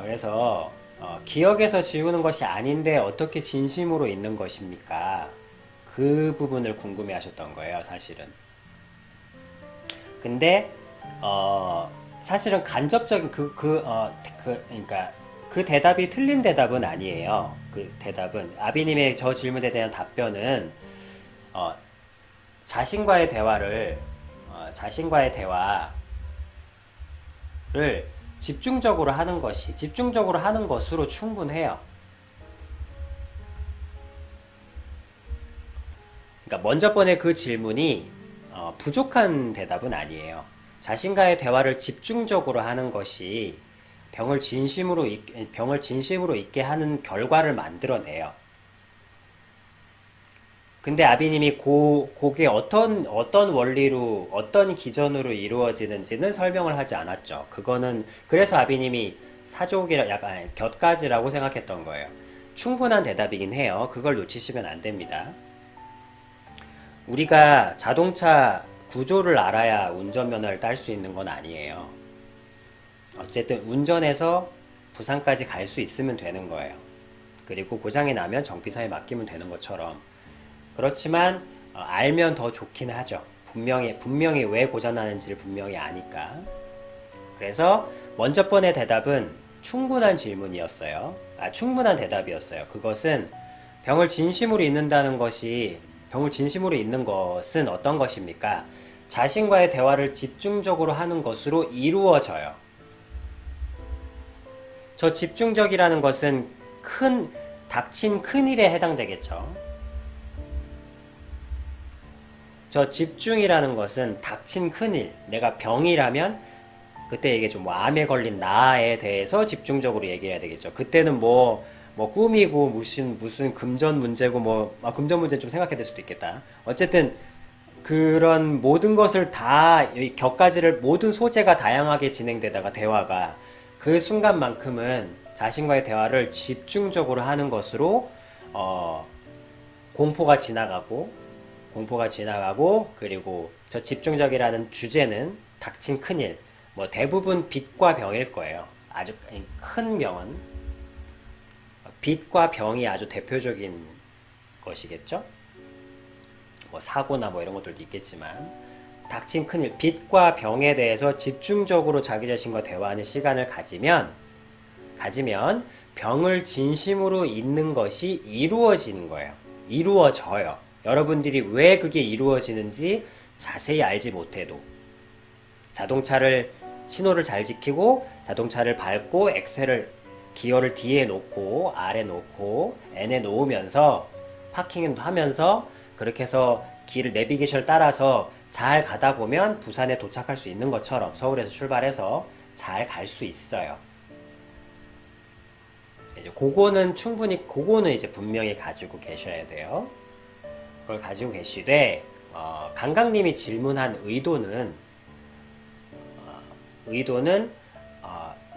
그래서 기억에서 지우는 것이 아닌데 어떻게 진심으로 있는 것입니까? 그 부분을 궁금해 하셨던 거예요, 사실은. 근데 사실은 간접적인 그러니까 그 대답이 틀린 대답은 아니에요. 그 대답은 아비님의 저 질문에 대한 답변은 어, 자신과의 대화를 자신과의 대화를 집중적으로 하는 것으로 충분해요. 그러니까 먼저 번의 그 질문이 부족한 대답은 아니에요. 자신과의 대화를 집중적으로 하는 것이 병을 진심으로 있게 하는 결과를 만들어내요. 근데 아비님이 그게 어떤 원리로, 어떤 기전으로 이루어지는지는 설명을 하지 않았죠. 그거는, 그래서 아비님이 사족이라, 약간 곁가지라고 생각했던 거예요. 충분한 대답이긴 해요. 그걸 놓치시면 안 됩니다. 우리가 자동차 구조를 알아야 운전면허를 딸 수 있는 건 아니에요. 어쨌든 운전해서 부산까지 갈 수 있으면 되는 거예요. 그리고 고장이 나면 정비사에 맡기면 되는 것처럼. 그렇지만 알면 더 좋긴 하죠. 분명히 왜 고장나는지를 분명히 아니까. 그래서 먼저 번의 대답은 충분한 질문이었어요. 충분한 대답이었어요. 그것은 병을 진심으로 잊는다는 것이 병을 진심으로 잊는 것은 어떤 것입니까? 자신과의 대화를 집중적으로 하는 것으로 이루어져요. 저 집중적이라는 것은 닥친 큰 일에 해당되겠죠. 저 집중이라는 것은 닥친 큰일, 내가 병이라면 그때 이게 좀 암에 걸린 나에 대해서 집중적으로 얘기해야 되겠죠. 그때는 꿈이고 무슨 금전 문제고 금전 문제 좀 생각해야 될 수도 있겠다. 어쨌든 그런 모든 것을 다, 격가지를 모든 소재가 다양하게 진행되다가 대화가 그 순간만큼은 자신과의 대화를 집중적으로 하는 것으로 공포가 지나가고 그리고 저 집중적이라는 주제는 닥친 큰일, 대부분 빚과 병일 거예요. 아주 큰 병은 빚과 병이 아주 대표적인 것이겠죠. 사고나 이런 것들도 있겠지만 닥친 큰일, 빚과 병에 대해서 집중적으로 자기 자신과 대화하는 시간을 가지면 병을 진심으로 잊는 것이 이루어지는 거예요. 이루어져요. 여러분들이 왜 그게 이루어지는지 자세히 알지 못해도 자동차를 신호를 잘 지키고 자동차를 밟고 기어를 뒤에 놓고 아래 놓고 N에 놓으면서 파킹도 하면서 그렇게 해서 길을 내비게이션을 따라서 잘 가다 보면 부산에 도착할 수 있는 것처럼 서울에서 출발해서 잘 갈 수 있어요. 이제 그거는 이제 분명히 가지고 계셔야 돼요. 그걸 가지고 계시되 강강님이 질문한 의도는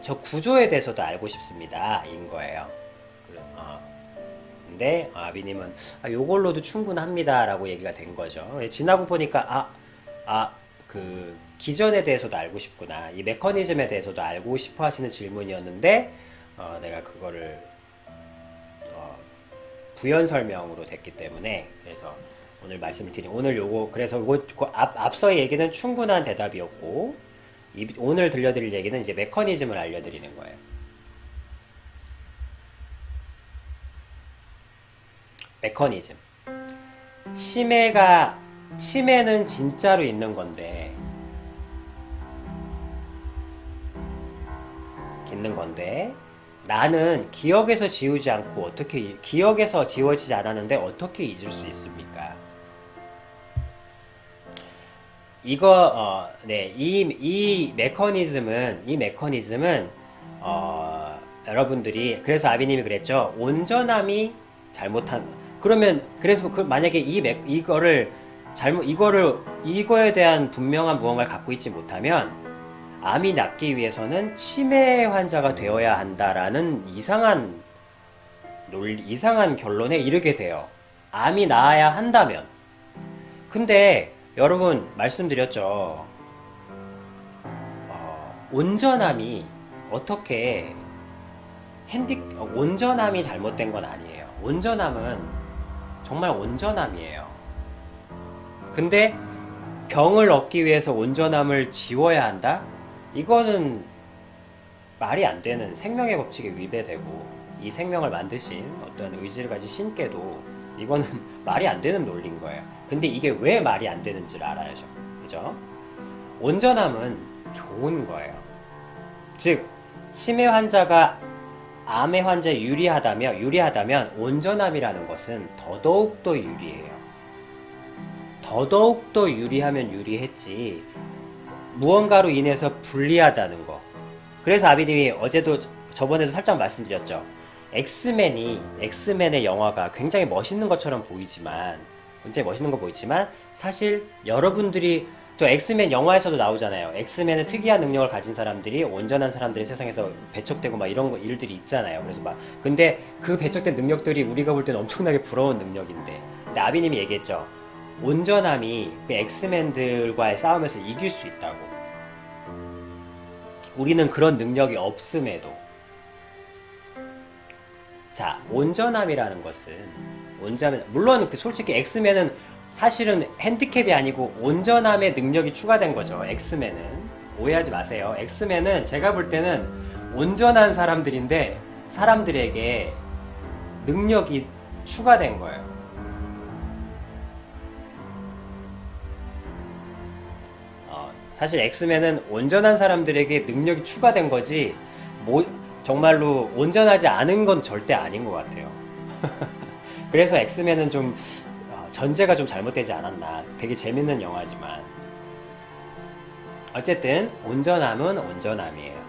저 구조에 대해서도 알고 싶습니다 인 거예요. 근데 아비님은 요걸로도 충분합니다 라고 얘기가 된 거죠. 지나고 보니까 그 기전에 대해서도 알고 싶구나, 이 메커니즘에 대해서도 알고 싶어 하시는 질문이었는데 내가 그거를 부연 설명으로 됐기 때문에, 그래서 오늘 말씀을 드린, 오늘 그래서 앞서의 얘기는 충분한 대답이었고, 오늘 들려드릴 얘기는 이제 메커니즘을 알려드리는 거예요. 메커니즘. 치매는 진짜로 있는 건데, 나는 기억에서 지워지지 않았는데 어떻게 잊을 수 있습니까? 이 메커니즘은, 여러분들이, 그래서 아비님이 그랬죠. 온전함이 그래서 만약에 이거에 대한 분명한 무언가를 갖고 있지 못하면, 암이 낫기 위해서는 치매 환자가 되어야 한다라는 이상한 결론에 이르게 돼요. 암이 나아야 한다면. 근데 여러분 말씀드렸죠. 온전함이 어떻게 온전함이 잘못된 건 아니에요. 온전함은 정말 온전함이에요. 근데 병을 얻기 위해서 온전함을 지워야 한다? 이거는 말이 안 되는 생명의 법칙에 위배되고 이 생명을 만드신 어떤 의지를 가진 신께도 이거는 말이 안 되는 논리인 거예요. 근데 이게 왜 말이 안 되는지를 알아야죠. 그죠? 온전함은 좋은 거예요. 즉, 치매 환자가 암의 환자에 유리하다면 온전함이라는 것은 더더욱더 유리해요. 더더욱더 유리하면 유리했지 무언가로 인해서 불리하다는 거. 그래서 아비님이 어제도 저번에도 살짝 말씀드렸죠. 엑스맨의 영화가 굉장히 멋있는 것처럼 보이지만 굉장히 멋있는 거 보이지만 사실 여러분들이 저 엑스맨 영화에서도 나오잖아요. 엑스맨의 특이한 능력을 가진 사람들이 온전한 사람들이 세상에서 배척되고 막 이런 일들이 있잖아요. 그래서 막 근데 그 배척된 능력들이 우리가 볼 때는 엄청나게 부러운 능력인데 근데 아비님이 얘기했죠. 온전함이 그 엑스맨들과의 싸움에서 이길 수 있다고. 우리는 그런 능력이 없음에도 자, 온전함이라는 것은 물론 솔직히 엑스맨은 사실은 핸디캡이 아니고 온전함의 능력이 추가된 거죠. 엑스맨은 오해하지 마세요. 엑스맨은 제가 볼 때는 온전한 사람들인데 사람들에게 능력이 추가된 거예요. 사실 엑스맨은 온전한 사람들에게 능력이 추가된 거지 정말로 온전하지 않은 건 절대 아닌 것 같아요. 그래서 엑스맨은 좀 전제가 좀 잘못되지 않았나. 되게 재밌는 영화지만 어쨌든 온전함은 온전함이에요.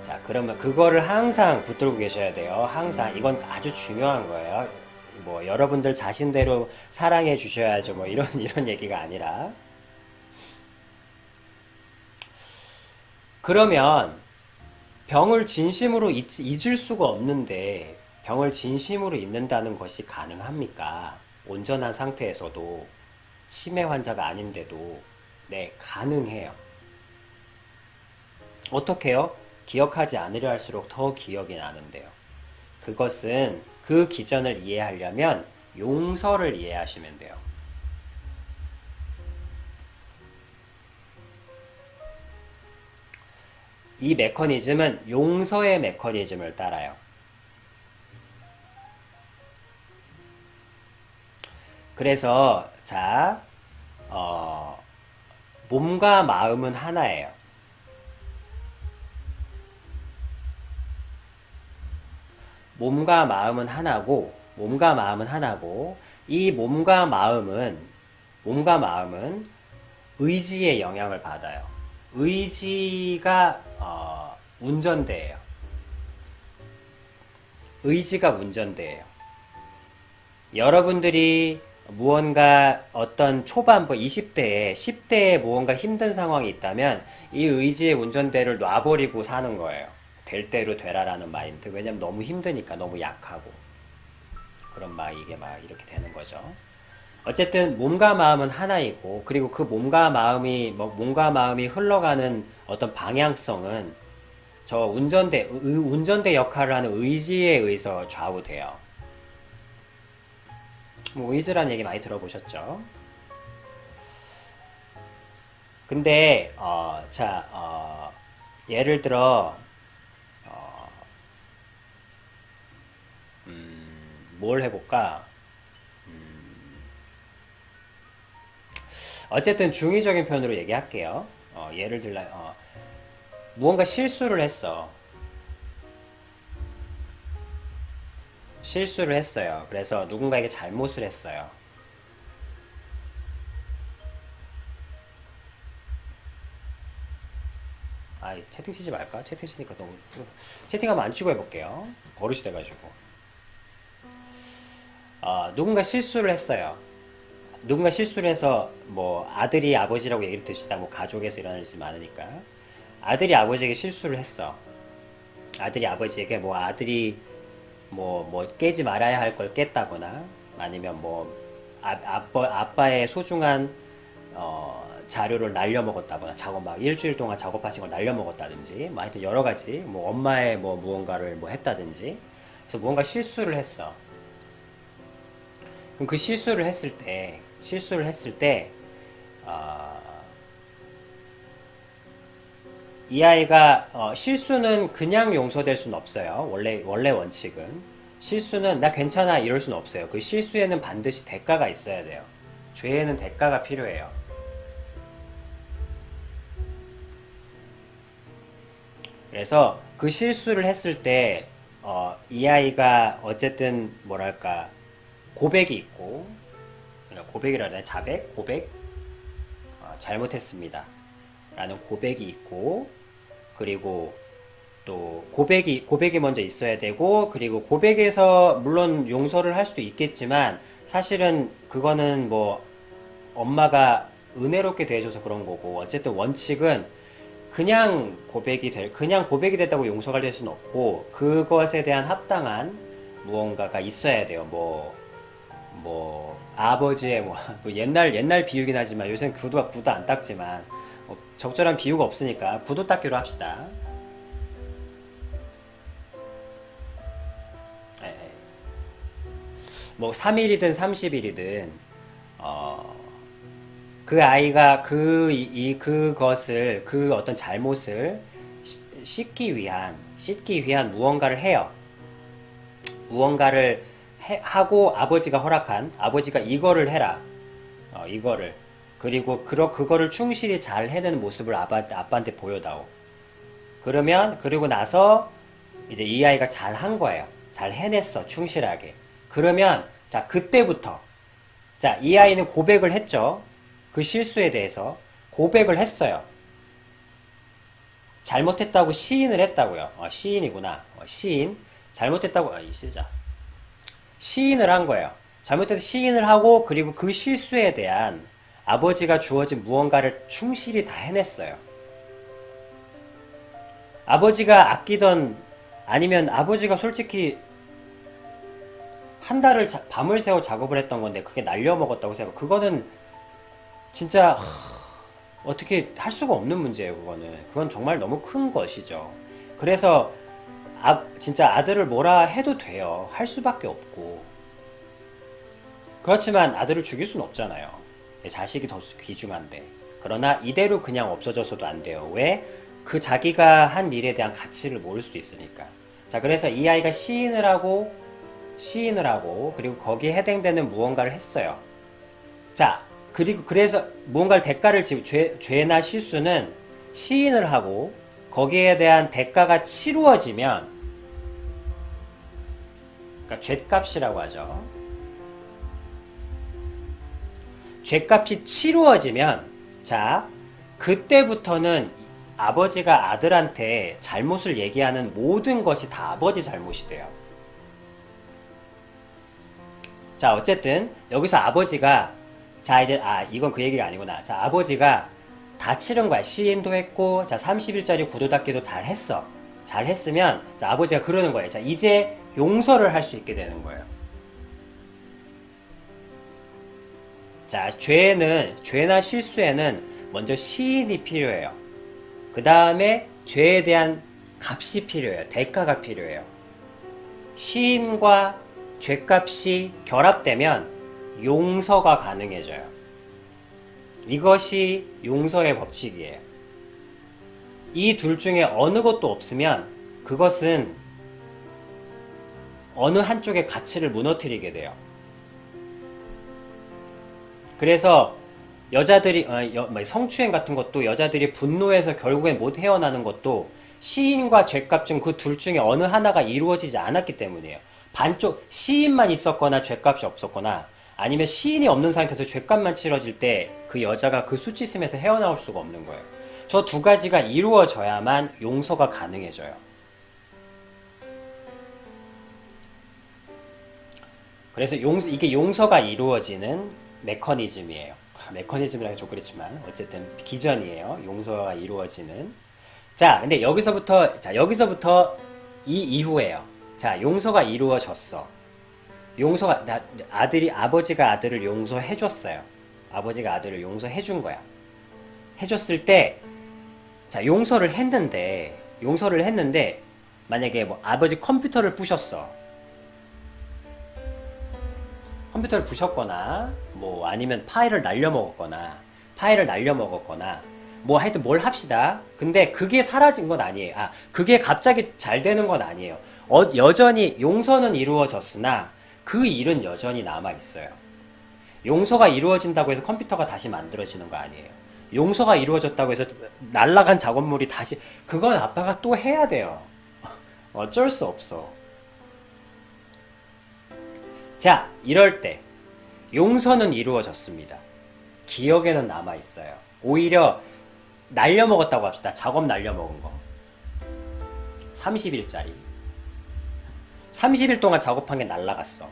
자, 그러면 그거를 항상 붙들고 계셔야 돼요. 항상 이건 아주 중요한 거예요. 뭐 여러분들 자신대로 사랑해 주셔야죠. 뭐 이런 얘기가 아니라 그러면 병을 진심으로 잊을 수가 없는데 병을 진심으로 잊는다는 것이 가능합니까? 온전한 상태에서도 치매 환자가 아닌데도 네, 가능해요. 어떻게 해요? 기억하지 않으려 할수록 더 기억이 나는데요. 그것은 그 기전을 이해하려면 용서를 이해하시면 돼요. 이 메커니즘은 용서의 메커니즘을 따라요. 그래서 자, 몸과 마음은 하나예요. 몸과 마음은 하나고 이 몸과 마음은 의지의 영향을 받아요. 의지가 운전대예요. 의지가 운전대예요. 여러분들이 무언가 어떤 초반부 20대에 10대에 무언가 힘든 상황이 있다면 이 의지의 운전대를 놔버리고 사는 거예요. 될 대로 되라라는 마인드. 왜냐면 너무 힘드니까 너무 약하고 그럼 이게 이렇게 되는 거죠. 어쨌든 몸과 마음은 하나이고 그리고 그 몸과 마음이 흘러가는 어떤 방향성은 저 운전대 역할을 하는 의지에 의해서 좌우돼요. 의지라는 얘기 많이 들어보셨죠? 근데 예를 들어 뭘 해볼까? 어쨌든 중의적인 편으로 얘기할게요. 예를 들어 무언가 실수를 했어. 실수를 했어요. 그래서 누군가에게 잘못을 했어요. 채팅 치지 말까? 채팅 치니까 너무 채팅하면 안 치고 해볼게요. 버릇이 돼가지고 누군가 실수를 했어요. 누군가 실수를 해서 아들이 아버지라고 얘기를 듣시다 가족에서 일어날 일이 많으니까 아들이 아버지에게 실수를 했어. 아들이 아버지에게 아들이 깨지 말아야 할 걸 깼다거나 아니면 아빠의 소중한 자료를 날려먹었다거나 작업 막 일주일 동안 작업하신 걸 날려먹었다든지 뭐 하여튼 여러 가지 뭐 엄마의 뭐 무언가를 뭐 했다든지 그래서 무언가 실수를 했어. 그럼 그 실수를 했을 때 이 아이가 실수는 그냥 용서될 수는 없어요. 원래 원칙은 실수는 나 괜찮아 이럴 수는 없어요. 그 실수에는 반드시 대가가 있어야 돼요. 죄에는 대가가 필요해요. 그래서 그 실수를 했을 때 이 아이가 어쨌든 뭐랄까 고백이 있고 고백이라 해야 되나 자백 고백 잘못했습니다 라는 고백이 있고 그리고 또 고백이 먼저 있어야 되고 그리고 고백에서 물론 용서를 할 수도 있겠지만 사실은 그거는 뭐 엄마가 은혜롭게 대해줘서 그런 거고 어쨌든 원칙은 그냥 고백이 됐다고 용서가 될 수는 없고 그것에 대한 합당한 무언가가 있어야 돼요. 아버지의 뭐 옛날 비유긴 하지만 요새는 구두 안 닦지만 적절한 비유가 없으니까 구두 닦기로 합시다. 예, 예. 뭐 3일이든 30일이든 그 아이가 그것을 그 어떤 잘못을 씻기 위한 무언가를 해요. 무언가를 하고 아버지가 이거를 해라. 이거를. 그리고 그거를 충실히 잘 해내는 모습을 아빠한테 보여다오. 그리고 나서 이제 이 아이가 잘 한 거예요. 잘 해냈어. 충실하게. 그러면 자, 그때부터 자, 이 아이는 고백을 했죠. 그 실수에 대해서 고백을 했어요. 잘못했다고 시인을 했다고요. 시인이구나. 시인. 잘못했다고 쓰자. 시인을 한 거예요. 잘못해서 시인을 하고 그리고 그 실수에 대한 아버지가 주어진 무언가를 충실히 다 해냈어요. 아버지가 아끼던 아니면 아버지가 솔직히 한 달을 밤을 새워 작업을 했던 건데 그게 날려먹었다고 생각해요. 그거는 진짜 어떻게 할 수가 없는 문제예요. 그건 정말 너무 큰 것이죠. 그래서 진짜 아들을 뭐라 해도 돼요. 할 수밖에 없고. 그렇지만 아들을 죽일 수는 없잖아요. 내 자식이 더 귀중한데. 그러나 이대로 그냥 없어져서도 안 돼요. 왜? 그 자기가 한 일에 대한 가치를 모를 수도 있으니까. 자, 그래서 이 아이가 시인을 하고 그리고 거기에 해당되는 무언가를 했어요. 자, 그래서 무언가를 대가를 지고 죄나 실수는 시인을 하고 거기에 대한 대가가 치루어지면 그러니까 죗값이라고 하죠. 죗값이 치루어지면 자, 그때부터는 아버지가 아들한테 잘못을 얘기하는 모든 것이 다 아버지 잘못이 돼요. 자, 어쨌든 여기서 아버지가 자, 이제 이건 그 얘기가 아니구나. 자, 아버지가 다 치른 거야. 시인도 했고 자, 30일짜리 구두 닦기도 다 했어. 잘 했으면 자, 아버지가 그러는 거예요. 자, 이제 용서를 할 수 있게 되는 거예요. 자, 죄나 실수에는 먼저 시인이 필요해요. 그 다음에 죄에 대한 값이 필요해요. 대가가 필요해요. 시인과 죄값이 결합되면 용서가 가능해져요. 이것이 용서의 법칙이에요. 이 둘 중에 어느 것도 없으면 그것은 어느 한쪽의 가치를 무너뜨리게 돼요. 그래서 여자들이 성추행 같은 것도 여자들이 분노해서 결국엔 못 헤어나는 것도 시인과 죄값 중 그 둘 중에 어느 하나가 이루어지지 않았기 때문이에요. 반쪽 시인만 있었거나 죄값이 없었거나 아니면 시인이 없는 상태에서 죄값만 치러질 때 그 여자가 그 수치심에서 헤어나올 수가 없는 거예요. 저 두 가지가 이루어져야만 용서가 가능해져요. 그래서 이게 용서가 이루어지는 메커니즘이에요. 메커니즘이라고 좀 그렇지만 어쨌든 기전이에요. 용서가 이루어지는. 자, 근데 여기서부터 이 이후에요. 자, 용서가 이루어졌어. 아버지가 아들을 용서해줬어요. 아버지가 아들을 용서해준 거야. 해줬을 때, 자, 용서를 했는데, 만약에 뭐 아버지 컴퓨터를 부셨어. 컴퓨터를 부셨거나, 뭐 아니면 파일을 날려먹었거나, 뭐 하여튼 뭘 합시다. 근데 그게 사라진 건 아니에요. 아, 그게 갑자기 잘 되는 건 아니에요. 여전히 용서는 이루어졌으나 그 일은 여전히 남아있어요. 용서가 이루어진다고 해서 컴퓨터가 다시 만들어지는 거 아니에요. 용서가 이루어졌다고 해서 날라간 작업물이 다시, 그건 아빠가 또 해야 돼요. 어쩔 수 없어. 자, 이럴 때 용서는 이루어졌습니다. 기억에는 남아있어요. 오히려 날려먹었다고 합시다. 작업 날려먹은 거. 30일짜리. 30일 동안 작업한 게 날라갔어.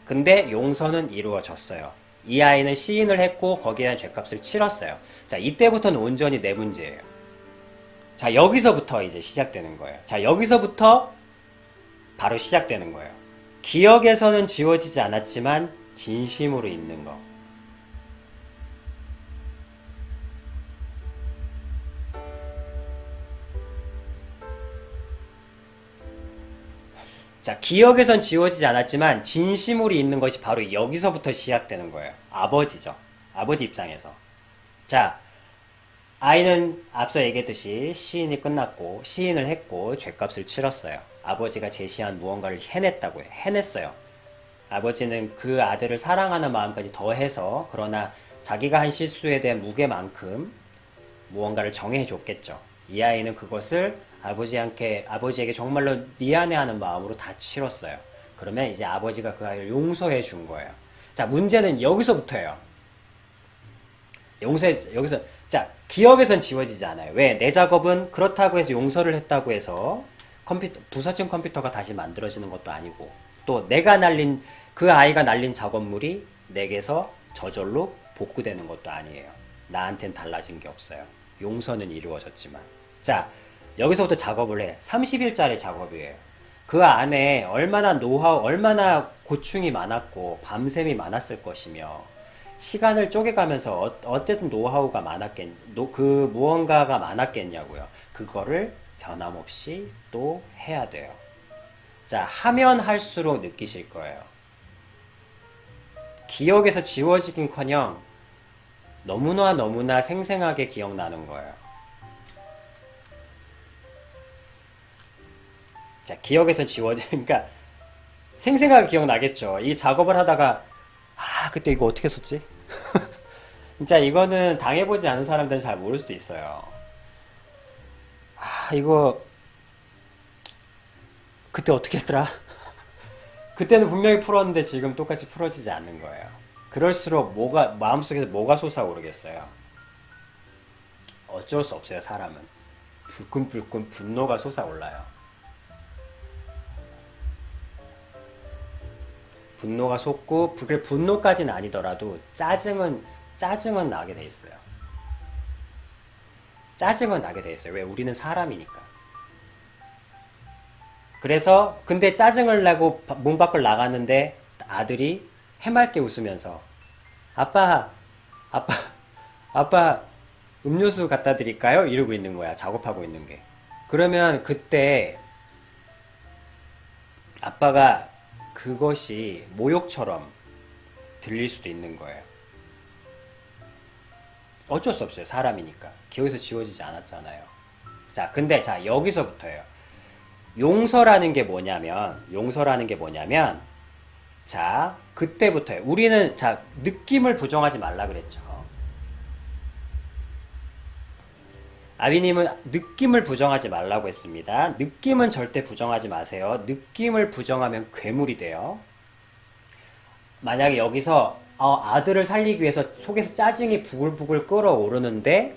근데 용서는 이루어졌어요. 이 아이는 시인을 했고 거기에 대한 죗값을 치렀어요. 자, 이때부터는 온전히 내 문제예요. 자, 여기서부터 이제 시작되는 거예요. 자, 여기서부터 바로 시작되는 거예요. 기억에서는 지워지지 않았지만 진심으로 있는 거. 자, 기억에선 지워지지 않았지만 진심으로 있는 것이 바로 여기서부터 시작되는 거예요. 아버지죠. 아버지 입장에서. 자, 아이는 앞서 얘기했듯이 시인이 끝났고 시인을 했고 죗값을 치렀어요. 아버지가 제시한 무언가를 해냈어요. 아버지는 그 아들을 사랑하는 마음까지 더해서, 그러나 자기가 한 실수에 대한 무게만큼 무언가를 정해줬겠죠. 이 아이는 그것을 아버지에게 정말로 미안해하는 마음으로 다 치렀어요. 그러면 이제 아버지가 그 아이를 용서해 준 거예요. 자, 문제는 여기서부터예요. 여기서, 자, 기억에선 지워지지 않아요. 왜? 내 작업은 그렇다고 해서 용서를 했다고 해서 부서진 컴퓨터가 다시 만들어지는 것도 아니고, 또 그 아이가 날린 작업물이 내게서 저절로 복구되는 것도 아니에요. 나한텐 달라진 게 없어요. 용서는 이루어졌지만. 자, 여기서부터 작업을 해. 30일짜리 작업이에요. 그 안에 얼마나 고충이 많았고 밤샘이 많았을 것이며, 시간을 쪼개가면서 어쨌든 노하우가 그 무언가가 많았겠냐고요. 그거를 변함없이 또 해야 돼요. 자, 하면 할수록 느끼실 거예요. 기억에서 지워지긴커녕 너무나 생생하게 기억나는 거예요. 자, 기억에서 그러니까 생생하게 기억나겠죠. 이 작업을 하다가, 그때 이거 어떻게 썼지? 진짜 이거는 당해보지 않은 사람들은 잘 모를 수도 있어요. 이거 그때 어떻게 했더라? 그때는 분명히 풀었는데 지금 똑같이 풀어지지 않는 거예요. 그럴수록 마음속에서 뭐가 솟아오르겠어요. 어쩔 수 없어요, 사람은. 불끈불끈 분노가 솟아올라요. 분노가 솟고, 분노까지는 아니더라도 짜증은 나게 돼 있어요. 짜증은 나게 돼 있어요. 왜? 우리는 사람이니까. 그래서 근데 짜증을 내고 문 밖을 나갔는데 아들이 해맑게 웃으면서 아빠, 아빠, 아빠 음료수 갖다 드릴까요? 이러고 있는 거야. 작업하고 있는 게. 그러면 그때 아빠가 그것이 모욕처럼 들릴 수도 있는 거예요. 어쩔 수 없어요. 사람이니까. 기억에서 지워지지 않았잖아요. 자, 근데 여기서부터예요. 용서라는 게 뭐냐면, 자, 그때부터예요. 우리는, 느낌을 부정하지 말라 그랬죠. 아비님은 느낌을 부정하지 말라고 했습니다. 느낌은 절대 부정하지 마세요. 느낌을 부정하면 괴물이 돼요. 만약에 여기서 아들을 살리기 위해서 속에서 짜증이 부글부글 끓어오르는데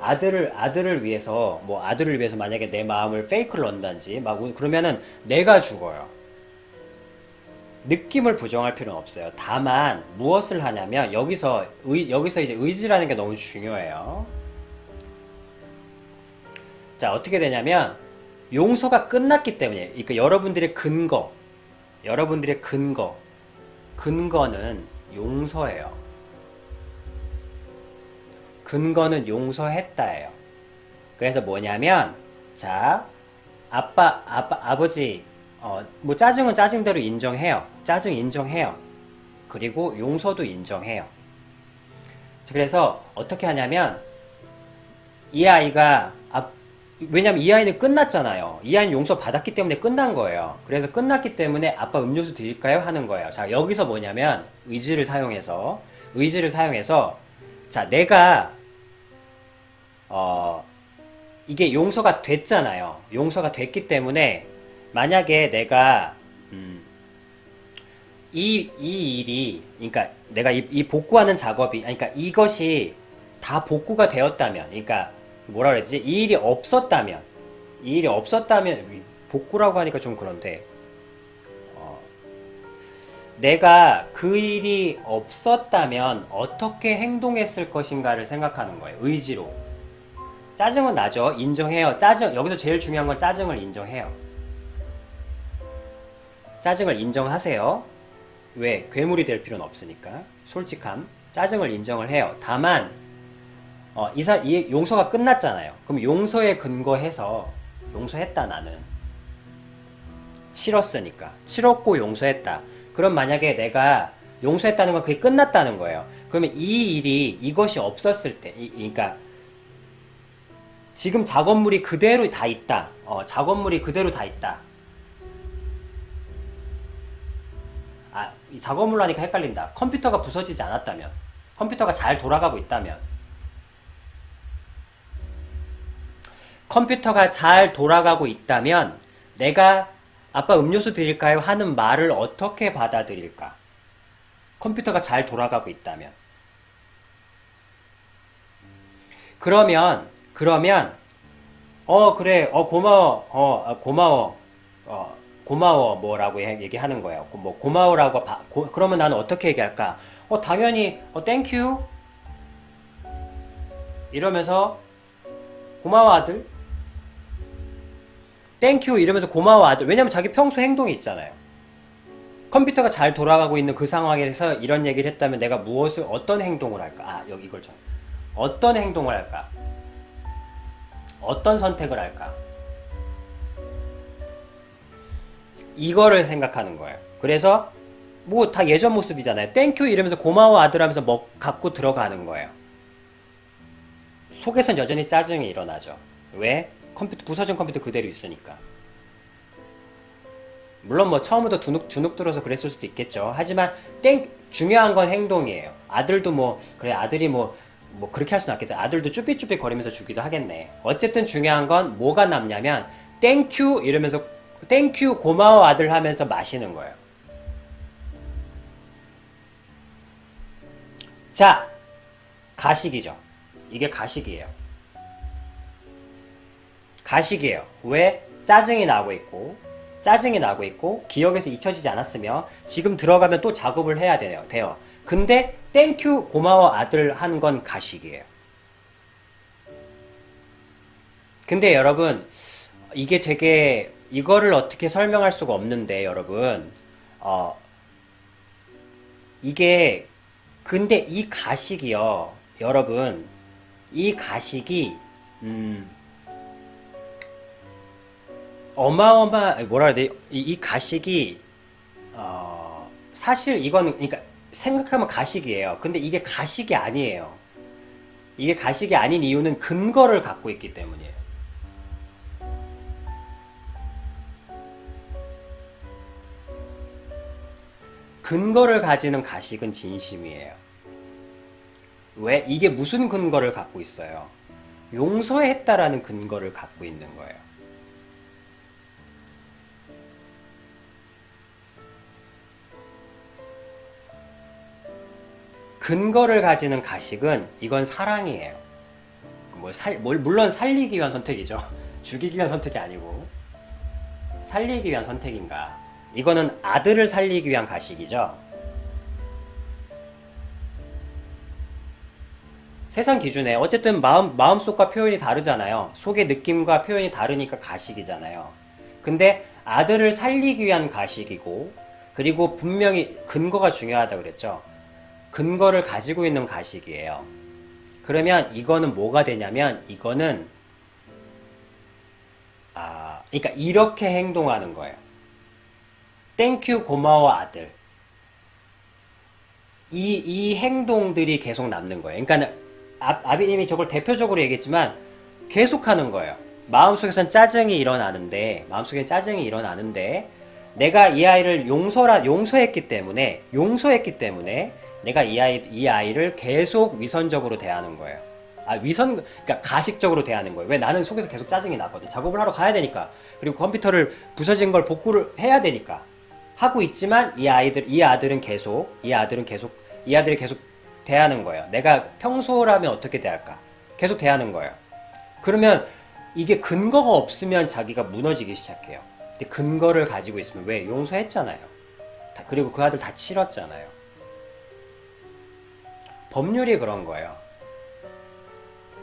아들을 위해서 만약에 내 마음을 페이크를 넣는다든지 그러면은 내가 죽어요. 느낌을 부정할 필요는 없어요. 다만 무엇을 하냐면 여기서 이제 의지라는 게 너무 중요해요. 자, 어떻게 되냐면 용서가 끝났기 때문에, 그러니까 여러분들의 근거는 용서예요. 근거는 용서했다예요. 그래서 뭐냐면, 자, 아버지, 뭐 짜증은 짜증대로 인정해요. 짜증 인정해요. 그리고 용서도 인정해요. 그래서 어떻게 하냐면, 이 아이가, 왜냐면 이 아이는 끝났잖아요. 이 아이는 용서 받았기 때문에 끝난 거예요. 그래서 끝났기 때문에 아빠 음료수 드릴까요? 하는 거예요. 자, 여기서 뭐냐면, 의지를 사용해서, 자, 내가, 이게 용서가 됐잖아요. 용서가 됐기 때문에, 만약에 내가, 이 일이, 그러니까 내가 이 복구하는 작업이, 그러니까 이것이 다 복구가 되었다면, 그러니까 뭐라 그러지? 이 일이 없었다면, 복구라고 하니까 좀 그런데, 내가 그 일이 없었다면 어떻게 행동했을 것인가를 생각하는 거예요. 의지로. 짜증은 나죠. 인정해요. 여기서 제일 중요한 건 짜증을 인정해요. 짜증을 인정하세요. 왜? 괴물이 될 필요는 없으니까. 솔직함. 짜증을 인정을 해요. 다만, 이 용서가 끝났잖아요. 그럼 용서에 근거해서, 용서했다, 나는. 치렀으니까. 치렀고 용서했다. 그럼 만약에 내가 용서했다는 건 그게 끝났다는 거예요. 그러면 이것이 없었을 때, 그러니까, 지금 작업물이 그대로 다 있다. 작업물이 그대로 다 있다. 이 작업물로 하니까 헷갈린다. 컴퓨터가 부서지지 않았다면, 컴퓨터가 잘 돌아가고 있다면, 컴퓨터가 잘 돌아가고 있다면, 내가 아빠 음료수 드릴까요? 하는 말을 어떻게 받아들일까? 컴퓨터가 잘 돌아가고 있다면. 그러면, 그래, 고마워, 뭐라고 얘기하는 거예요. 고마워라고, 그러면 나는 어떻게 얘기할까? 당연히, 땡큐? 이러면서, 고마워, 아들? 땡큐 이러면서 고마워 아들. 왜냐면 자기 평소 행동이 있잖아요. 컴퓨터가 잘 돌아가고 있는 그 상황에서 이런 얘기를 했다면 내가 어떤 행동을 할까? 여기 이걸 좀. 어떤 행동을 할까? 어떤 선택을 할까? 이거를 생각하는 거예요. 그래서 뭐 다 예전 모습이잖아요. 땡큐 이러면서 고마워 아들 하면서 갖고 들어가는 거예요. 속에선 여전히 짜증이 일어나죠. 왜? 부서진 컴퓨터 그대로 있으니까. 물론 뭐 처음부터 주눅 들어서 그랬을 수도 있겠죠. 하지만 중요한 건 행동이에요. 아들도 그래 아들이 그렇게 할 수는 없겠다. 아들도 쭈삣쭈삣 거리면서 주기도 하겠네. 어쨌든 중요한 건 뭐가 남냐면 땡큐 이러면서 땡큐 고마워 아들 하면서 마시는 거예요. 자, 가식이죠. 이게 가식이에요. 왜? 짜증이 나고 있고 기억에서 잊혀지지 않았으며 지금 들어가면 또 작업을 해야 돼요. 근데 땡큐 고마워 아들 한 건 가식이에요. 근데 여러분 이게 되게 이거를 어떻게 설명할 수가 없는데 여러분 이게 근데 이 가식이요 여러분 이 가식이 뭐라 해야 돼? 이 가식이, 사실 이거는, 그러니까, 생각하면 가식이에요. 근데 이게 가식이 아니에요. 이게 가식이 아닌 이유는 근거를 갖고 있기 때문이에요. 근거를 가지는 가식은 진심이에요. 왜? 이게 무슨 근거를 갖고 있어요? 용서했다라는 근거를 갖고 있는 거예요. 근거를 가지는 가식은 이건 사랑이에요. 물론 살리기 위한 선택이죠. 죽이기 위한 선택이 아니고 살리기 위한 선택인가. 이거는 아들을 살리기 위한 가식이죠. 세상 기준에 어쨌든 마음속과 표현이 다르잖아요. 속의 느낌과 표현이 다르니까 가식이잖아요. 근데 아들을 살리기 위한 가식이고 그리고 분명히 근거가 중요하다고 그랬죠. 근거를 가지고 있는 가식이에요. 그러면 이거는 뭐가 되냐면 이거는 그러니까 이렇게 행동하는 거예요. 땡큐 고마워 아들. 이 행동들이 계속 남는 거예요. 그러니까 아비님이 저걸 대표적으로 얘기했지만 계속 하는 거예요. 마음속에선 짜증이 일어나는데 내가 이 아이를 용서했기 때문에 내가 이 아이를 계속 위선적으로 대하는 거예요. 그러니까 가식적으로 대하는 거예요. 왜? 나는 속에서 계속 짜증이 나거든. 작업을 하러 가야 되니까. 그리고 컴퓨터를 부서진 걸 복구를 해야 되니까. 하고 있지만 이 아들이 계속 대하는 거예요. 내가 평소라면 어떻게 대할까? 계속 대하는 거예요. 그러면 이게 근거가 없으면 자기가 무너지기 시작해요. 근데 근거를 가지고 있으면 왜? 용서했잖아요. 그리고 그 아들 다 치렀잖아요. 법률이 그런 거예요.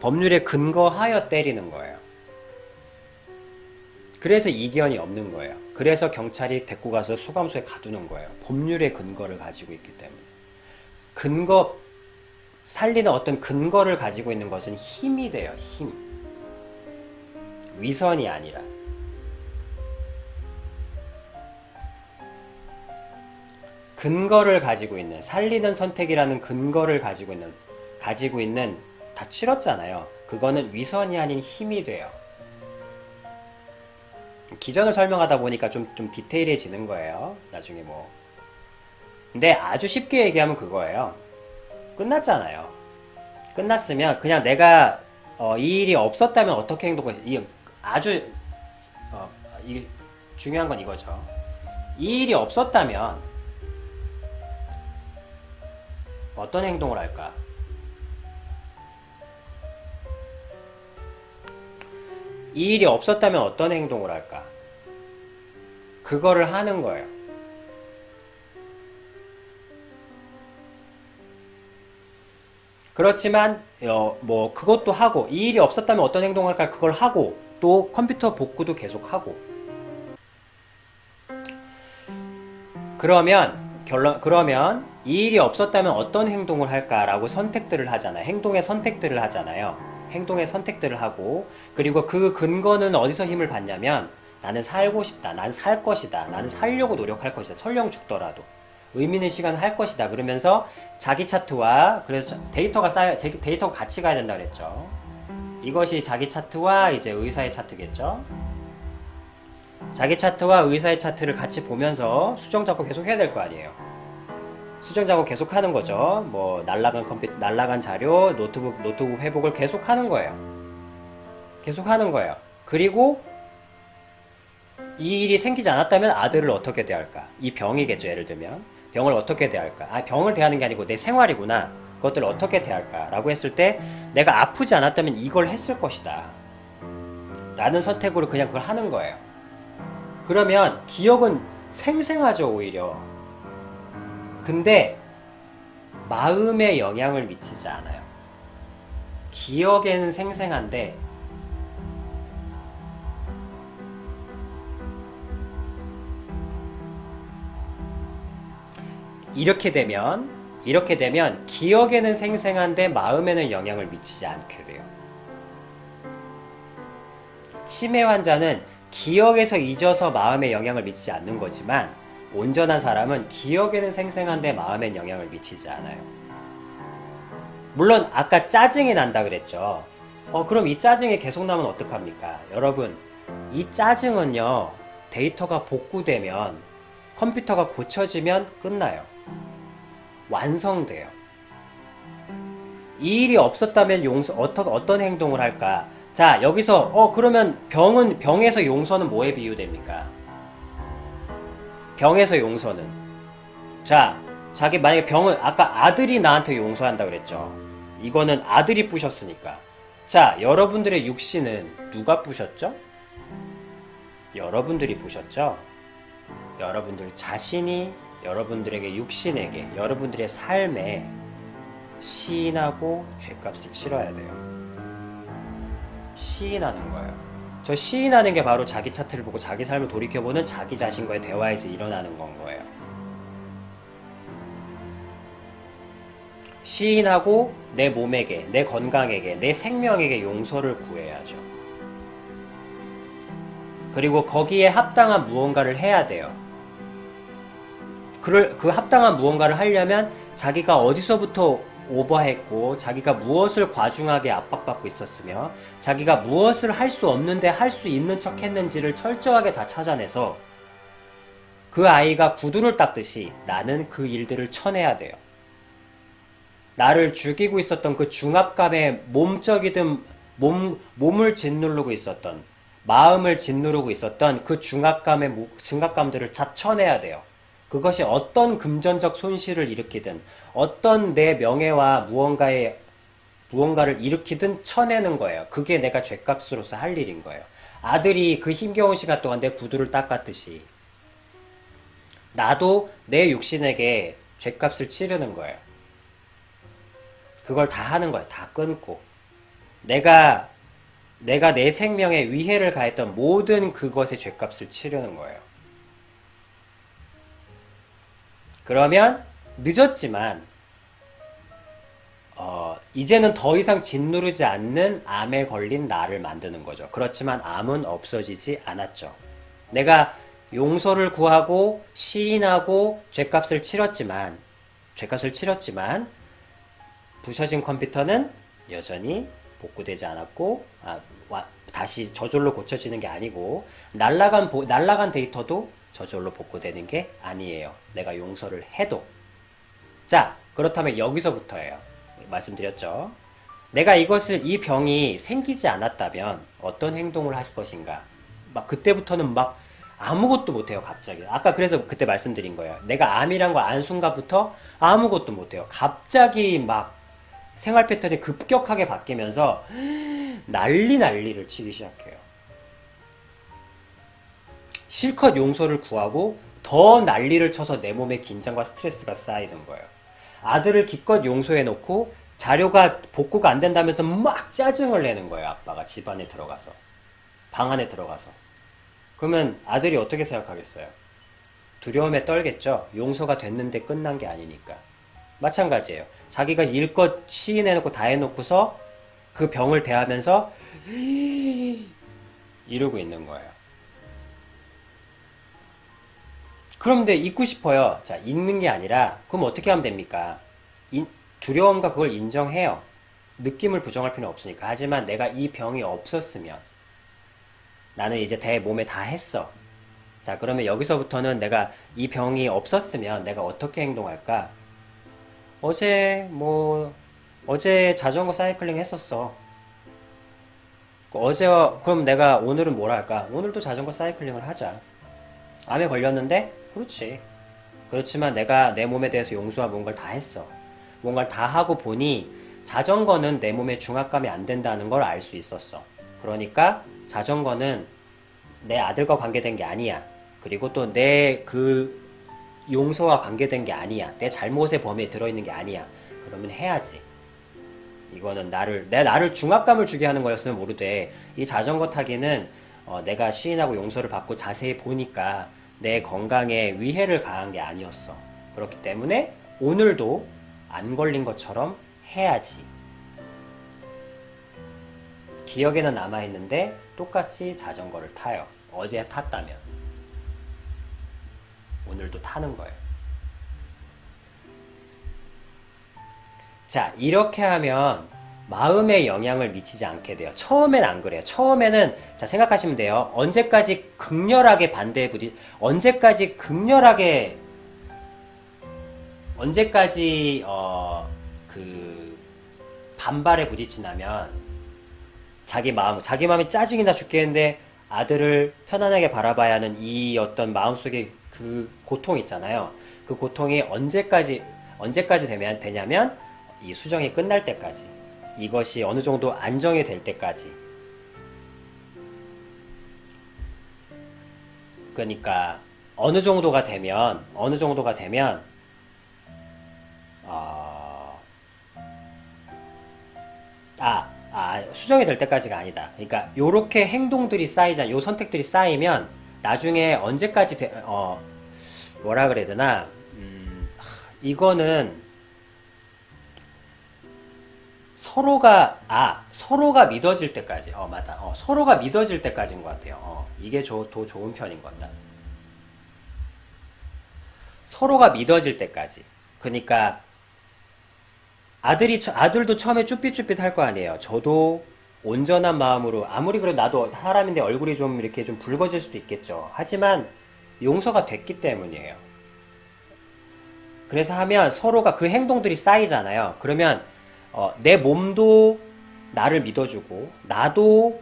법률에 근거하여 때리는 거예요. 그래서 이견이 없는 거예요. 그래서 경찰이 데리고 가서 수감소에 가두는 거예요. 법률의 근거를 가지고 있기 때문에. 살리는 어떤 근거를 가지고 있는 것은 힘이 돼요. 힘. 위선이 아니라. 근거를 가지고 있는, 살리는 선택이라는 근거를 가지고 있는 다 치렀잖아요. 그거는 위선이 아닌 힘이 돼요. 기전을 설명하다 보니까 좀 디테일해지는 거예요. 나중에 뭐. 근데 아주 쉽게 얘기하면 그거예요. 끝났잖아요. 끝났으면 그냥 내가 이 일이 없었다면 어떻게 행동했어? 이 중요한 건 이거죠. 이 일이 없었다면 어떤 행동을 할까? 이 일이 없었다면 어떤 행동을 할까? 그거를 하는 거예요. 그렇지만 뭐 그것도 하고, 이 일이 없었다면 어떤 행동을 할까? 그걸 하고, 또 컴퓨터 복구도 계속하고. 그러면 이 일이 없었다면 어떤 행동을 할까라고 선택들을 하잖아요. 행동의 선택들을 하잖아요. 행동의 선택들을 하고, 그리고 그 근거는 어디서 힘을 받냐면 나는 살고 싶다. 난 살 것이다. 나는 살려고 노력할 것이다. 설령 죽더라도. 의미 있는 시간 할 것이다. 그러면서 자기 차트와, 그래서 데이터가 같이 가야 된다 그랬죠. 이것이 자기 차트와 이제 의사의 차트겠죠. 자기 차트와 의사의 차트를 같이 보면서 수정 작업 계속 해야 될 거 아니에요. 수정 작업 계속 하는 거죠. 뭐 날라간 자료, 노트북 회복을 계속 하는 거예요. 계속 하는 거예요. 그리고 이 일이 생기지 않았다면 아들을 어떻게 대할까? 이 병이겠죠. 예를 들면 병을 어떻게 대할까? 병을 대하는 게 아니고 내 생활이구나. 그것들을 어떻게 대할까? 라고 했을 때 내가 아프지 않았다면 이걸 했을 것이다. 라는 선택으로 그냥 그걸 하는 거예요. 그러면 기억은 생생하죠. 오히려. 근데 마음에 영향을 미치지 않아요. 기억에는 생생한데 이렇게 되면 기억에는 생생한데 마음에는 영향을 미치지 않게 돼요. 치매 환자는 기억에서 잊어서 마음에 영향을 미치지 않는 거지만 온전한 사람은 기억에는 생생한데 마음엔 영향을 미치지 않아요. 물론 아까 짜증이 난다 그랬죠. 그럼 이 짜증이 계속 나면 어떡합니까? 여러분, 이 짜증은요, 데이터가 복구되면, 컴퓨터가 고쳐지면 끝나요. 완성돼요. 이 일이 없었다면 어떤 행동을 할까? 자, 여기서 그러면 병에서 용서는 뭐에 비유됩니까? 병에서 용서는, 자, 만약에 병은 아까 아들이 나한테 용서한다 그랬죠. 이거는 아들이 부셨으니까. 자, 여러분들의 육신은 누가 부셨죠? 여러분들이 부셨죠? 여러분들 자신이 여러분들에게, 육신에게, 여러분들의 삶에 시인하고 죄값을 치러야 돼요. 시인하는 거예요. 저 시인하는 게 바로 자기 차트를 보고 자기 삶을 돌이켜보는 자기 자신과의 대화에서 일어나는 건 거예요. 시인하고 내 몸에게, 내 건강에게, 내 생명에게 용서를 구해야죠. 그리고 거기에 합당한 무언가를 해야 돼요. 그 합당한 무언가를 하려면 자기가 어디서부터 오버했고, 자기가 무엇을 과중하게 압박받고 있었으며, 자기가 무엇을 할 수 없는데 할 수 있는 척 했는지를 철저하게 다 찾아내서 그 아이가 구두를 닦듯이 나는 그 일들을 쳐내야 돼요. 나를 죽이고 있었던 그 중압감에 몸을 짓누르고 있었던, 마음을 짓누르고 있었던 그 중압감들을 다 쳐내야 돼요. 그것이 어떤 금전적 손실을 일으키든, 어떤 내 명예와 무언가를 일으키든 쳐내는 거예요. 그게 내가 죗값으로서 할 일인 거예요. 아들이 그 힘겨운 시간 동안 내 구두를 닦았듯이, 나도 내 육신에게 죗값을 치르는 거예요. 그걸 다 하는 거예요. 다 끊고. 내가 내 생명에 위해를 가했던 모든 그것의 죗값을 치르는 거예요. 그러면 늦었지만 이제는 더 이상 짓누르지 않는 암에 걸린 나를 만드는 거죠. 그렇지만 암은 없어지지 않았죠. 내가 용서를 구하고 시인하고 죗값을 치렀지만 부셔진 컴퓨터는 여전히 복구되지 않았고, 다시 저절로 고쳐지는 게 아니고, 날라간 데이터도 저절로 복구되는 게 아니에요. 내가 용서를 해도. 자, 그렇다면 여기서부터예요. 말씀드렸죠. 내가 이 병이 생기지 않았다면 어떤 행동을 하실 것인가? 그때부터는 아무것도 못해요, 갑자기. 아까 그래서 그때 말씀드린 거예요. 내가 암이란 걸 안 순간부터 아무것도 못해요. 갑자기 생활 패턴이 급격하게 바뀌면서 난리를 치기 시작해요. 실컷 용서를 구하고 더 난리를 쳐서 내 몸에 긴장과 스트레스가 쌓이는 거예요. 아들을 기껏 용서해놓고 자료가 복구가 안 된다면서 막 짜증을 내는 거예요. 아빠가 집 안에 들어가서. 방 안에 들어가서. 그러면 아들이 어떻게 생각하겠어요? 두려움에 떨겠죠. 용서가 됐는데 끝난 게 아니니까. 마찬가지예요. 자기가 일껏 시인해놓고 다 해놓고서 그 병을 대하면서 이러고 있는 거예요. 그런데 잊고 싶어요. 자, 잊는 게 아니라 그럼 어떻게 하면 됩니까? 두려움과 그걸 인정해요. 느낌을 부정할 필요는 없으니까. 하지만 내가 이 병이 없었으면 나는 이제 내 몸에 다 했어. 자, 그러면 여기서부터는 내가 이 병이 없었으면 내가 어떻게 행동할까? 어제 자전거 사이클링 했었어. 그럼 내가 오늘은 뭘 할까? 오늘도 자전거 사이클링을 하자. 암에 걸렸는데? 그렇지. 그렇지만 내가 내 몸에 대해서 용서와 뭔가를 다 했어. 뭔가를 다 하고 보니 자전거는 내 몸에 중압감이 안 된다는 걸 알 수 있었어. 그러니까 자전거는 내 아들과 관계된 게 아니야. 그리고 또 내 용서와 관계된 게 아니야. 내 잘못의 범위에 들어있는 게 아니야. 그러면 해야지. 이거는 나를 중압감을 주게 하는 거였으면 모르되, 이 자전거 타기는 내가 시인하고 용서를 받고 자세히 보니까 내 건강에 위해를 가한 게 아니었어. 그렇기 때문에 오늘도 안 걸린 것처럼 해야지. 기억에는 남아있는데 똑같이 자전거를 타요. 어제 탔다면 오늘도 타는 거예요. 자, 이렇게 하면 마음에 영향을 미치지 않게 돼요. 처음엔 안 그래요. 처음에는, 자, 생각하시면 돼요. 언제까지 극렬하게 반발에 부딪히냐면, 자기 마음이 짜증이 나 죽겠는데 아들을 편안하게 바라봐야 하는 이 어떤 마음속의 그 고통 있잖아요. 그 고통이 언제까지 되냐면 이 수정이 끝날 때까지, 이것이 어느 정도 안정이 될 때까지. 그러니까 어느 정도가 되면 수정이 될 때까지가 아니다. 그러니까 요렇게 행동들이 요 선택들이 쌓이면 나중에 언제까지 뭐라 그래야 되나, 이거는 서로가 믿어질 때까지. 맞다. 서로가 믿어질 때까지인 것 같아요. 이게 더 좋은 편인 것 같다. 서로가 믿어질 때까지. 그러니까 아들도 처음에 쭈삣쭈삣 할 거 아니에요. 저도 온전한 마음으로, 아무리 그래도 나도 사람인데 얼굴이 좀 이렇게 좀 붉어질 수도 있겠죠. 하지만 용서가 됐기 때문이에요. 그래서 하면 서로가 그 행동들이 쌓이잖아요. 그러면 내 몸도 나를 믿어주고, 나도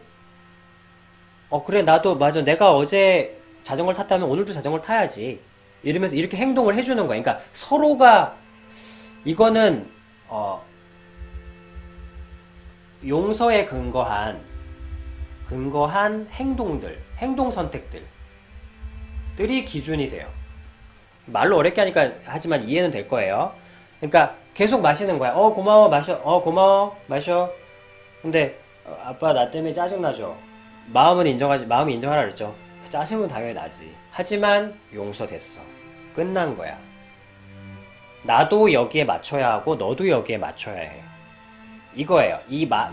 그래, 나도 맞아, 내가 어제 자전거를 탔다면 오늘도 자전거를 타야지, 이러면서 이렇게 행동을 해주는 거예요. 그러니까 서로가, 이거는 용서에 근거한 행동 선택들이 기준이 돼요. 말로 어렵게 하니까, 하지만 이해는 될 거예요. 그러니까 계속 마시는 거야. 고마워, 마셔. 고마워, 마셔. 근데 아빠 나 때문에 짜증나죠. 마음이 인정하라 그랬죠. 짜증은 당연히 나지. 하지만 용서됐어. 끝난 거야. 나도 여기에 맞춰야 하고 너도 여기에 맞춰야 해. 이거예요.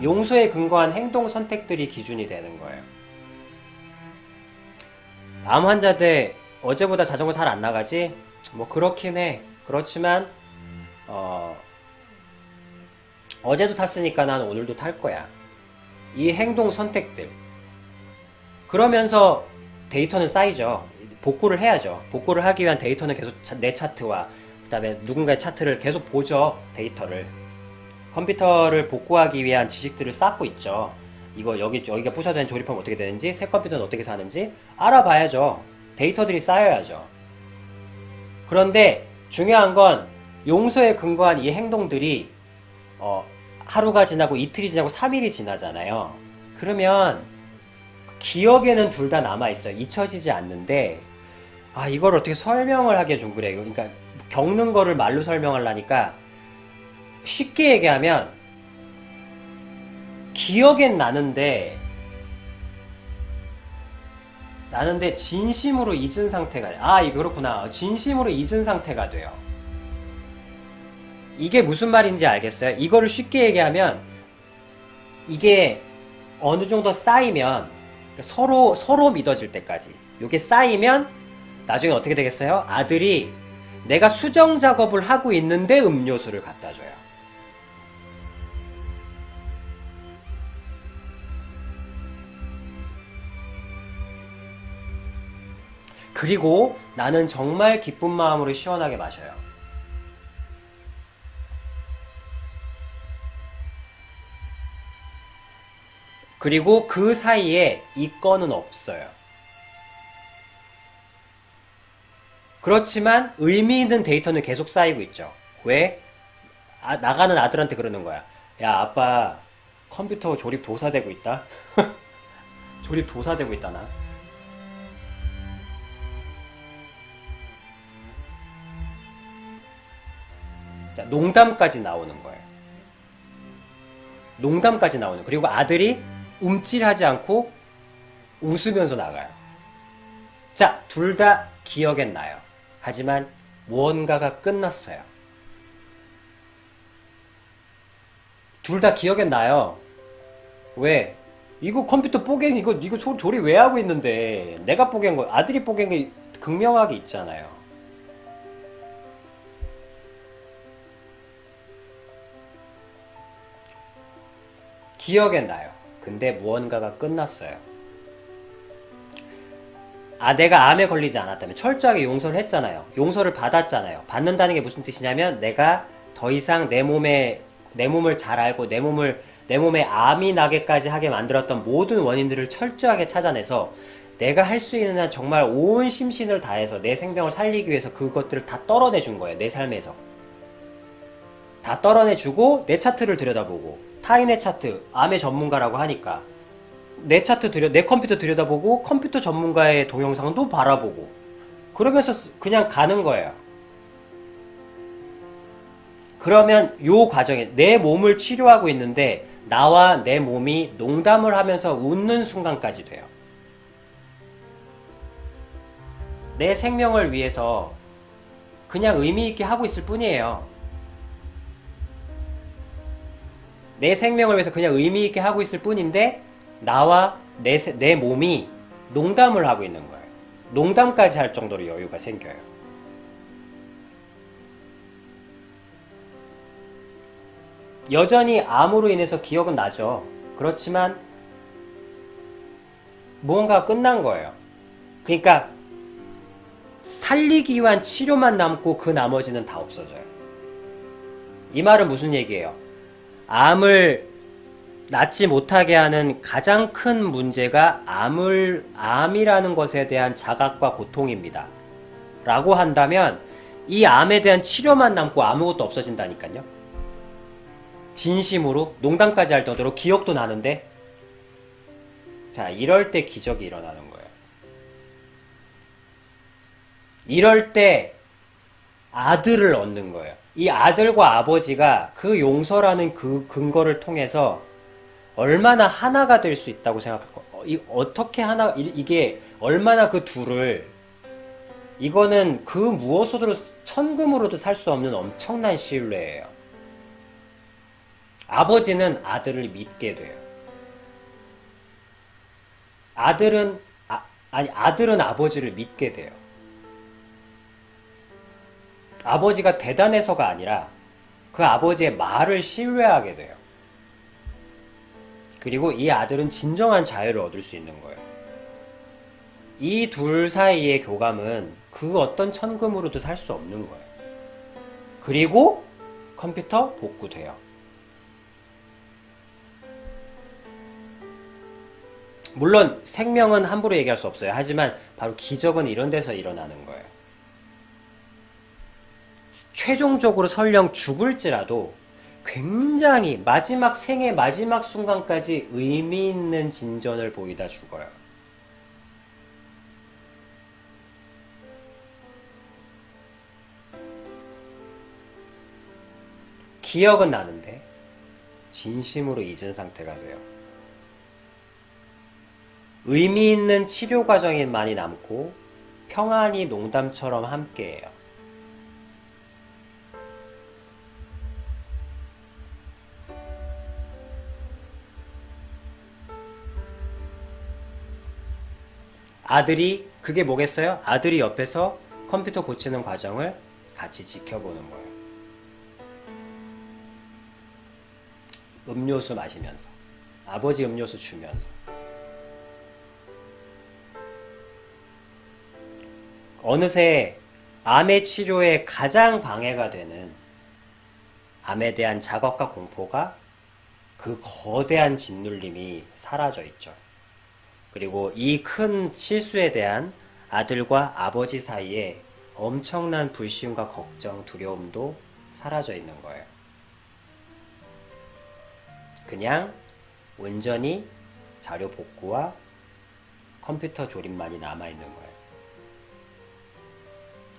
용서에 근거한 행동 선택들이 기준이 되는 거예요. 암 환자들 어제보다 자전거 잘 안 나가지? 뭐 그렇긴 해. 그렇지만 어제도 탔으니까 난 오늘도 탈 거야. 이 행동 선택들. 그러면서 데이터는 쌓이죠. 복구를 해야죠. 복구를 하기 위한 데이터는 계속 내 차트와 그 다음에 누군가의 차트를 계속 보죠. 데이터를. 컴퓨터를 복구하기 위한 지식들을 쌓고 있죠. 여기가 부셔진 조립하면 어떻게 되는지, 새 컴퓨터는 어떻게 사는지 알아봐야죠. 데이터들이 쌓여야죠. 그런데 중요한 건 용서에 근거한 이 행동들이 하루가 지나고 이틀이 지나고 3일이 지나잖아요. 그러면 기억에는 둘 다 남아있어요. 잊혀지지 않는데, 이걸 어떻게 설명을 하기가 좀 그래요. 그러니까 겪는 거를 말로 설명하려니까, 쉽게 얘기하면 기억엔 나는데 진심으로 잊은 상태가 돼요. 이거 그렇구나. 진심으로 잊은 상태가 돼요. 이게 무슨 말인지 알겠어요? 이거를 쉽게 얘기하면, 이게 어느 정도 쌓이면, 서로 믿어질 때까지 이게 쌓이면 나중에 어떻게 되겠어요? 아들이 내가 수정 작업을 하고 있는데 음료수를 갖다 줘요. 그리고 나는 정말 기쁜 마음으로 시원하게 마셔요. 그리고 그 사이에 이 건은 없어요. 그렇지만 의미 있는 데이터는 계속 쌓이고 있죠. 왜? 나가는 아들한테 그러는 거야. 야, 아빠 컴퓨터 조립 도사되고 있다. 조립 도사되고 있다, 나. 자, 농담까지 나오는 거예요. 농담까지 나오는. 그리고 아들이 움찔하지 않고 웃으면서 나가요. 자, 둘 다 기억엔 나요. 하지만 무언가가 끝났어요. 둘 다 기억엔 나요. 왜? 이거 컴퓨터 뽀갱, 이거 조립 왜 하고 있는데, 내가 뽀갠 거, 아들이 뽀갠 게 극명하게 있잖아요. 기억엔 나요. 근데 무언가가 끝났어요. 내가 암에 걸리지 않았다면, 철저하게 용서를 했잖아요. 용서를 받았잖아요. 받는다는 게 무슨 뜻이냐면, 내가 더 이상 내 몸을 잘 알고 내 몸에 암이 나게까지 하게 만들었던 모든 원인들을 철저하게 찾아내서 내가 할 수 있는 한 정말 온 심신을 다해서 내 생명을 살리기 위해서 그것들을 다 떨어내 준 거예요. 내 삶에서. 다 떨어내 주고 내 차트를 들여다보고, 타인의 차트, 암의 전문가라고 하니까 내 컴퓨터 들여다보고 컴퓨터 전문가의 동영상도 바라보고, 그러면서 그냥 가는 거예요. 그러면 요 과정에 내 몸을 치료하고 있는데 나와 내 몸이 농담을 하면서 웃는 순간까지 돼요. 내 생명을 위해서 그냥 의미 있게 하고 있을 뿐이에요. 내 생명을 위해서 그냥 의미 있게 하고 있을 뿐인데 나와 내 몸이 농담을 하고 있는 거예요. 농담까지 할 정도로 여유가 생겨요. 여전히 암으로 인해서 기억은 나죠. 그렇지만 무언가가 끝난 거예요. 그러니까 살리기 위한 치료만 남고 그 나머지는 다 없어져요. 이 말은 무슨 얘기예요? 암을 낫지 못하게 하는 가장 큰 문제가 암이라는 것에 대한 자각과 고통입니다. 라고 한다면 이 암에 대한 치료만 남고 아무것도 없어진다니까요. 진심으로 농담까지 할 정도로 기억도 나는데, 자, 이럴 때 기적이 일어나는 거예요. 이럴 때 아들을 얻는 거예요. 이 아들과 아버지가 그 용서라는 그 근거를 통해서 얼마나 하나가 될 수 있다고 생각할까? 어떻게 이게 얼마나 그 둘을, 이거는 그 무엇으로도, 천금으로도 살 수 없는 엄청난 신뢰예요. 아버지는 아들을 믿게 돼요. 아들은 아버지를 믿게 돼요. 아버지가 대단해서가 아니라 그 아버지의 말을 신뢰하게 돼요. 그리고 이 아들은 진정한 자유를 얻을 수 있는 거예요. 이 둘 사이의 교감은 그 어떤 천금으로도 살 수 없는 거예요. 그리고 컴퓨터 복구돼요. 물론 생명은 함부로 얘기할 수 없어요. 하지만 바로 기적은 이런 데서 일어나는 거예요. 최종적으로 설령 죽을지라도 굉장히 생의 마지막 순간까지 의미 있는 진전을 보이다 죽어요. 기억은 나는데 진심으로 잊은 상태가 돼요. 의미 있는 치료 과정만이 남고 평안히 농담처럼 함께해요. 그게 뭐겠어요? 아들이 옆에서 컴퓨터 고치는 과정을 같이 지켜보는 거예요. 음료수 마시면서. 아버지 음료수 주면서. 어느새 암의 치료에 가장 방해가 되는 암에 대한 자각과 공포가, 그 거대한 짓눌림이 사라져 있죠. 그리고 이 큰 실수에 대한 아들과 아버지 사이에 엄청난 불신과 걱정, 두려움도 사라져 있는 거예요. 그냥 온전히 자료 복구와 컴퓨터 조립만이 남아있는 거예요.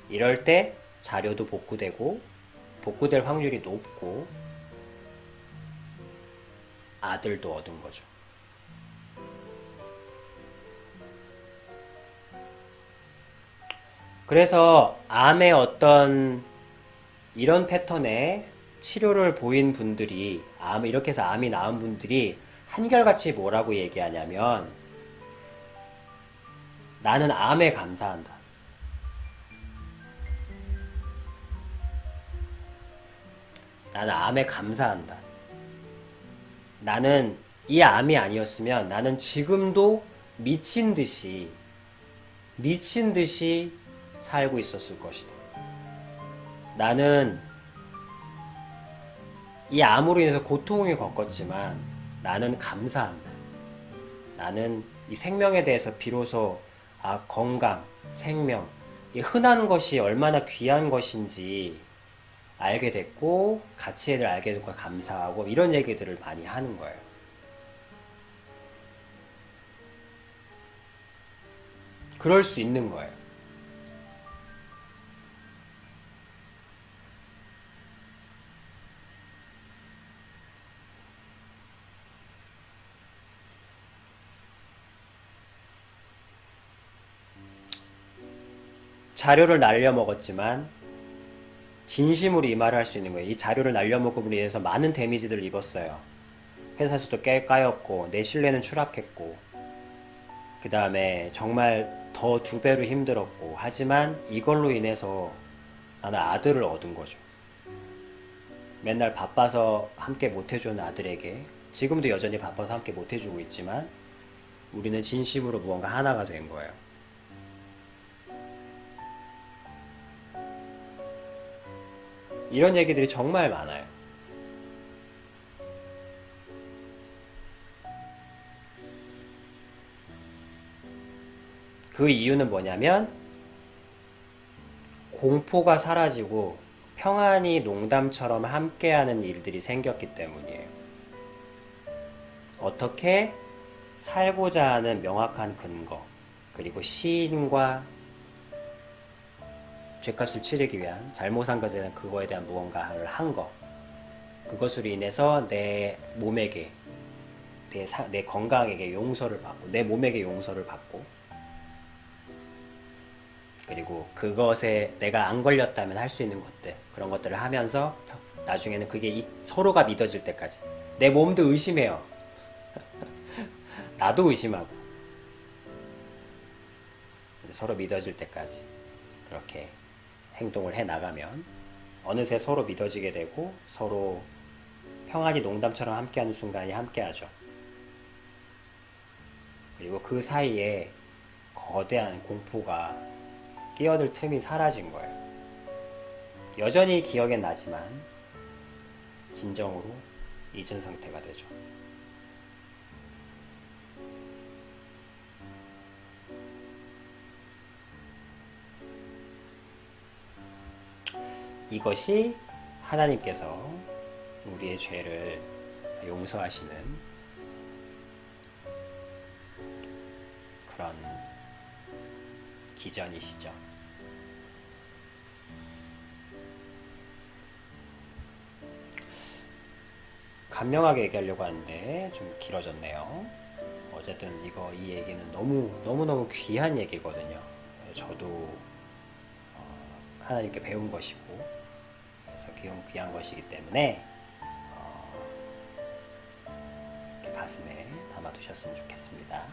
이럴 때 자료도 복구될 확률이 높고 아들도 얻은 거죠. 그래서 암의 어떤 이런 패턴의 치료를 보인 분들이, 이렇게 해서 암이 나은 분들이 한결같이 뭐라고 얘기하냐면, 나는 암에 감사한다. 나는 암에 감사한다. 나는 이 암이 아니었으면 나는 지금도 미친 듯이 살고 있었을 것이다. 나는 이 암으로 인해서 고통을 겪었지만 나는 감사한다. 나는 이 생명에 대해서 비로소 건강, 생명, 이 흔한 것이 얼마나 귀한 것인지 알게 됐고 가치를 알게 됐고 감사하고 이런 얘기들을 많이 하는 거예요. 그럴 수 있는 거예요. 자료를 날려먹었지만 진심으로 이 말을 할 수 있는 거예요. 이 자료를 날려먹음으로 인해서 많은 데미지들을 입었어요. 회사에서도 꽤 까였고 내 신뢰는 추락했고 그 다음에 정말 더 두 배로 힘들었고 하지만 이걸로 인해서 나는 아들을 얻은 거죠. 맨날 바빠서 함께 못 해주는 아들에게 지금도 여전히 바빠서 함께 못 해주고 있지만 우리는 진심으로 무언가 하나가 된 거예요. 이런 얘기들이 정말 많아요. 그 이유는 뭐냐면 공포가 사라지고 평안히 농담처럼 함께하는 일들이 생겼기 때문이에요. 어떻게 살고자 하는 명확한 근거, 그리고 시인과 죗값을 치르기 위한 잘못한 것에 대한 그거에 대한 무언가를 한 거, 그것으로 인해서 내 몸에게 내 건강에게 용서를 받고 내 몸에게 용서를 받고 그리고 그것에 내가 안 걸렸다면 할 수 있는 것들 그런 것들을 하면서 나중에는 그게 서로가 믿어질 때까지 내 몸도 의심해요. 나도 의심하고 서로 믿어질 때까지 그렇게 행동을 해 나가면 어느새 서로 믿어지게 되고 서로 평안히 농담처럼 함께하는 순간이 함께하죠. 그리고 그 사이에 거대한 공포가 끼어들 틈이 사라진 거예요. 여전히 기억엔 나지만 진정으로 잊은 상태가 되죠. 이것이 하나님께서 우리의 죄를 용서하시는 그런 기전이시죠. 간명하게 얘기하려고 하는데 좀 길어졌네요. 어쨌든 이 얘기는 너무너무 귀한 얘기거든요. 저도 하나님께 배운 것이고 그래서 귀한 것이기 때문에 이렇게 가슴에 담아두셨으면 좋겠습니다.